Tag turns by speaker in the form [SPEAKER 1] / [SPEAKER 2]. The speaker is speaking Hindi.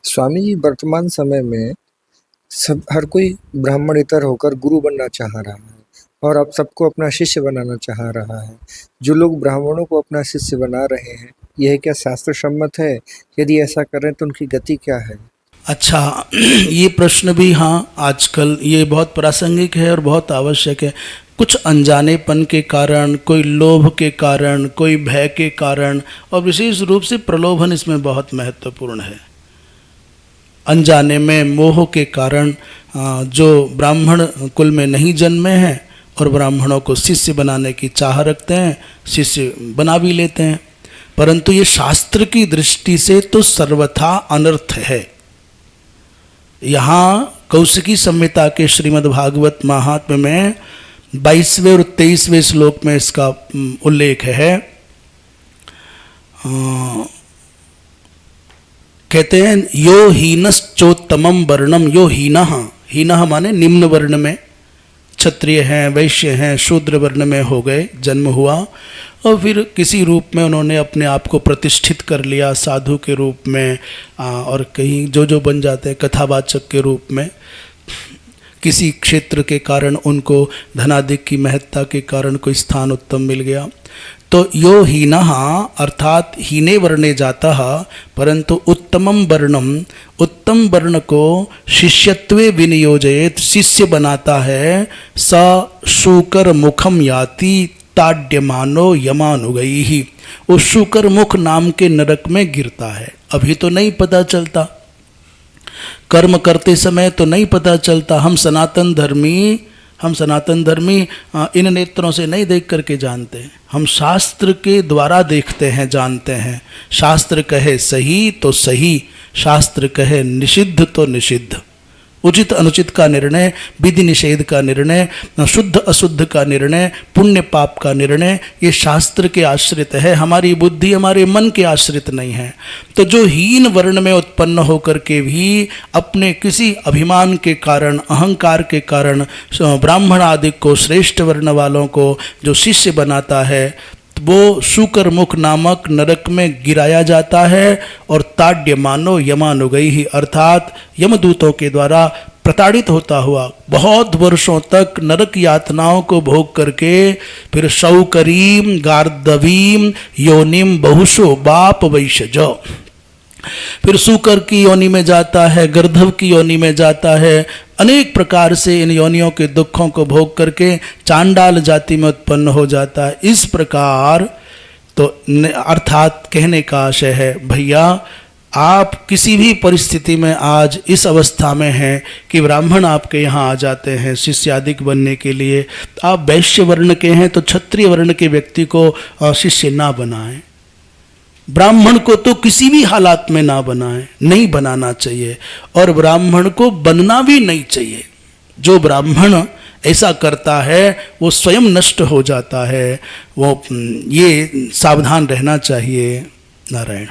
[SPEAKER 1] स्वामी जी, वर्तमान समय में सब हर कोई ब्राह्मणेतर होकर गुरु बनना चाह रहा है और अब सबको अपना शिष्य बनाना चाह रहा है। जो लोग ब्राह्मणों को अपना शिष्य बना रहे हैं, यह क्या शास्त्र सम्मत है? यदि ऐसा करें तो उनकी गति क्या है?
[SPEAKER 2] अच्छा, ये प्रश्न भी हाँ आजकल ये बहुत प्रासंगिक है और बहुत आवश्यक है। कुछ अनजानेपन के कारण, कोई लोभ के कारण, कोई भय के कारण और विशेष रूप से प्रलोभन इसमें बहुत महत्वपूर्ण है। अनजाने में मोह के कारण जो ब्राह्मण कुल में नहीं जन्मे हैं और ब्राह्मणों को शिष्य बनाने की चाह रखते हैं, शिष्य बना भी लेते हैं, परंतु ये शास्त्र की दृष्टि से तो सर्वथा अनर्थ है। यहाँ कौशिकी संहिता के श्रीमद् भागवत महात्म्य में 22वें और 23वें श्लोक में इसका उल्लेख है। कहते हैं यो हीनश्चोत्तमम वर्णम, यो हीनः, हीनः माने निम्न वर्ण में, क्षत्रिय हैं, वैश्य हैं, शूद्र वर्ण में हो गए, जन्म हुआ और फिर किसी रूप में उन्होंने अपने आप को प्रतिष्ठित कर लिया साधु के रूप में, और कहीं जो बन जाते हैं कथावाचक के रूप में। किसी क्षेत्र के कारण उनको धनाधिक की महत्ता के कारण कोई स्थान उत्तम मिल गया। तो यो हीनः अर्थात हीने वर्णे जातः, परंतु उत्तमम वर्णम, उत्तम वर्ण को शिष्यत्वे विनियोजयेत, शिष्य बनाता है, स शूकर मुखम याति ताड्यमानो यमानुगैहि, उस शूकर मुख नाम के नरक में गिरता है। अभी तो नहीं पता चलता, कर्म करते समय तो नहीं पता चलता। हम सनातन धर्मी इन नेत्रों से नहीं देख करके जानते हैं, हम शास्त्र के द्वारा देखते हैं, जानते हैं। शास्त्र कहे सही तो सही, शास्त्र कहे निषिद्ध तो निषिद्ध। उचित अनुचित का निर्णय, विधि निषेध का निर्णय, शुद्ध अशुद्ध का निर्णय, पुण्य पाप का निर्णय, ये शास्त्र के आश्रित है, हमारी बुद्धि हमारे मन के आश्रित नहीं है। तो जो हीन वर्ण में उत्पन्न होकर के भी अपने किसी अभिमान के कारण, अहंकार के कारण ब्राह्मण आदि को, श्रेष्ठ वर्ण वालों को जो शिष्य बनाता है, वो शूकर मुख नामक नरक में गिराया जाता है और ताड्यमानो यमानुगैहि, अर्थात यमदूतों के द्वारा प्रताड़ित होता हुआ बहुत वर्षों तक नरक यातनाओं को भोग करके फिर शौकरीम गार्दवीम योनिम बहुशो बाप वैशज, फिर सूकर की योनि में जाता है, गर्दभ की योनि में जाता है, अनेक प्रकार से इन योनियों के दुखों को भोग करके चांडाल जाति में उत्पन्न हो जाता है। इस प्रकार तो अर्थात कहने का आशय है, भैया आप किसी भी परिस्थिति में आज इस अवस्था में हैं कि ब्राह्मण आपके यहाँ आ जाते हैं शिष्यादिक बनने के लिए, आप वैश्य वर्ण के हैं तो क्षत्रिय वर्ण के व्यक्ति को शिष्य ना बनाएं, ब्राह्मण को तो किसी भी हालात में ना बनाएं, नहीं बनाना चाहिए और ब्राह्मण को बनना भी नहीं चाहिए। जो ब्राह्मण ऐसा करता है वो स्वयं नष्ट हो जाता है, वो ये सावधान रहना चाहिए। नारायण।